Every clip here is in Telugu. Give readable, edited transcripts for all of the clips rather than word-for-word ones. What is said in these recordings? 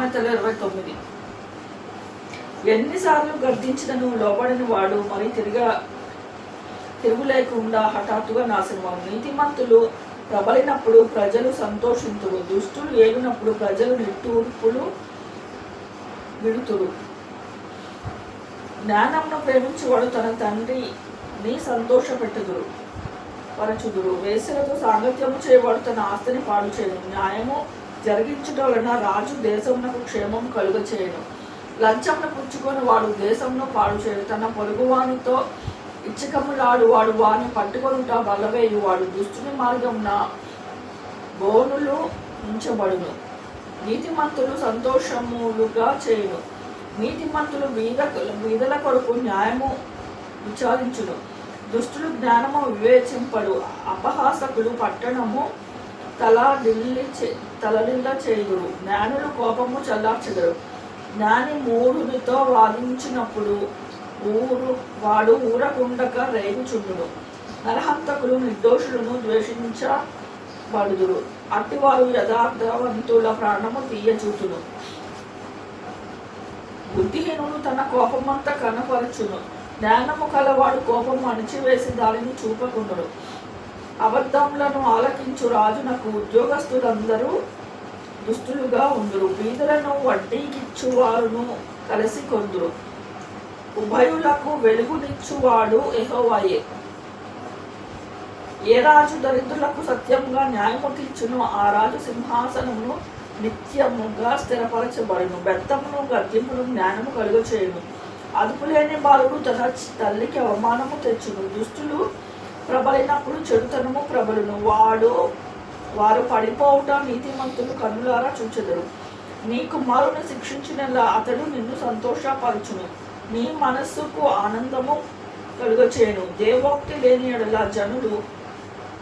సామెతలు 29. ఎన్నిసార్లు గర్దించినను లోబడిన వాడు మరి తిరుగులేకుండా హఠాత్తుగా నాశనము. నీతిమంతులు ప్రబలినప్పుడు ప్రజలు సంతోషింతుడు, దుష్టులు ఏగినప్పుడు ప్రజలు నిట్టూర్పులు విడుతుడు. జ్ఞానంను ప్రేమించువాడు తన తండ్రిని సంతోషపెట్టుదురు పరచుదురు. వేశ్యలతో సాంగత్యము చేయవాడు తన ఆస్తిని పాడు చేయను. న్యాయము జరిగించుట వలన రాజు దేశమునకు క్షేమం కలుగ చేయను. లంచమును పుచ్చుకొని వాడు దేశంను పాడు చేయడు. తన పొరుగువానితో ఇచ్చకములాడు వాడు వాని పట్టుకొనుట బలవేయువాడు. దుష్టుని మార్గమున బోనులు ఉంచబడును. నీతిమంతులు సంతోషములుగా చేయును. నీతిమంతులు వీధల కొరకు న్యాయము విచారించును. దుష్టులు జ్ఞానము వివేచింపడు. అపహాసకులు పట్టణము తలడిల్ల చేయుదురు. జ్ఞానులు కోపము చల్లార్చెదరు. జ్ఞాని మూఢునితో వాదించినప్పుడు వాడు ఊరకుండక రేగుచుండును. నరహంతకులు నిర్దోషులను ద్వేషించబడుదురు. అట్టివారు యథార్థవంతుల ప్రాణము తీయచూతును. బుద్ధిహీనుడు తన కోపమంతా కనపరచును. జ్ఞానము కలవాడు కోపము అణిచివేసి దానిని చూపకుండును. అబద్ధములను ఆలకించు రాజునకు ఉద్యోగస్తులందరూ దుస్తులుగా ఉందురు. బీదలను వడ్డీకిచ్చువారును కలిసి కొందురు. ఉభయులకు వెలుగునిచ్చువాడు యెహోవాయే. ఏ రాజు దరిద్రులకు సత్యంగా న్యాయము తీర్చును ఆ రాజు సింహాసనమును నిత్యముగా స్థిరపరచబడును. బెత్తమును గద్దింపును జ్ఞానము కలుగ చేయును. అదుపులేని బాలుడు తన తల్లికి అవమానము తెచ్చును. దుష్టులు ప్రబలినప్పుడు చెడుతనము ప్రబలును. వారు పడిపోవుట నీతిమంతులు కన్నులారా చూచెదరు. నీ కుమారుని శిక్షించినలా అతడు నిన్ను సంతోషపరచును. నీ మనస్సుకు ఆనందము కలుగ చేయను. దేవోక్తి లేని ఎడల జనులు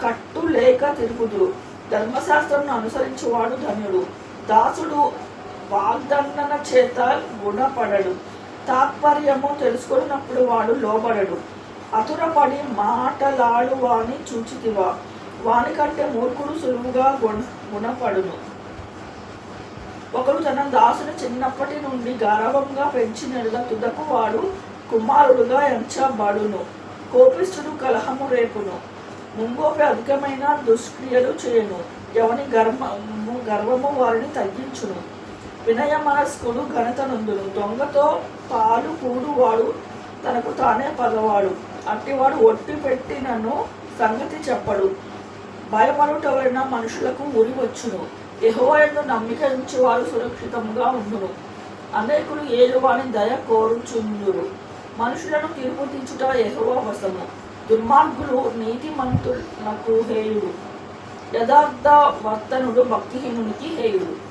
కట్టు లేక తిరుగుదురు. ధర్మశాస్త్రమును అనుసరించువాడు ధన్యుడు. దాసుడు వాగ్దండన చేత గుణపడడు. తాత్పర్యము తెలుసుకున్నప్పుడు వాడు లోబడడు. అతురపడి మాటలాడు వాని చూచితివా? వానికంటే మూర్ఖుడు సులువుగా గుణపడును. ఒకడు తన దాసుని చిన్నప్పటి నుండి గారవంగా పెంచినట్ల తుదకు వాడు కుమారుడుగా ఎంచబడును. కోపిష్ఠుడు కలహము రేపును. ముంగోపి అధికమైన దుష్క్రియలు చేయను. ఎవని గర్వము వారిని తగ్గించును. వినయ మనస్కుడు ఘనత నందును. దొంగతో పాలు కూడువాడు తనకు తానే పగవాడు. అట్టివాడు ఒట్టి పెట్టినను సంగతి చెప్పడు. భయపడుట వలన మనుషులకు ఉరి వచ్చును. యెహోవా యందు నమ్మిక ఉంచువారు సురక్షితముగా ఉండును. అనేకులు ఏలువాని దయ కోరుచుందురు. మనుషులను తీర్పు తీర్చుట యెహోవా వశము. దుర్మార్గులు నీతిమంతులకు హేయుడు. యథార్థ వర్తనుడు భక్తిహీనునికి హేయుడు.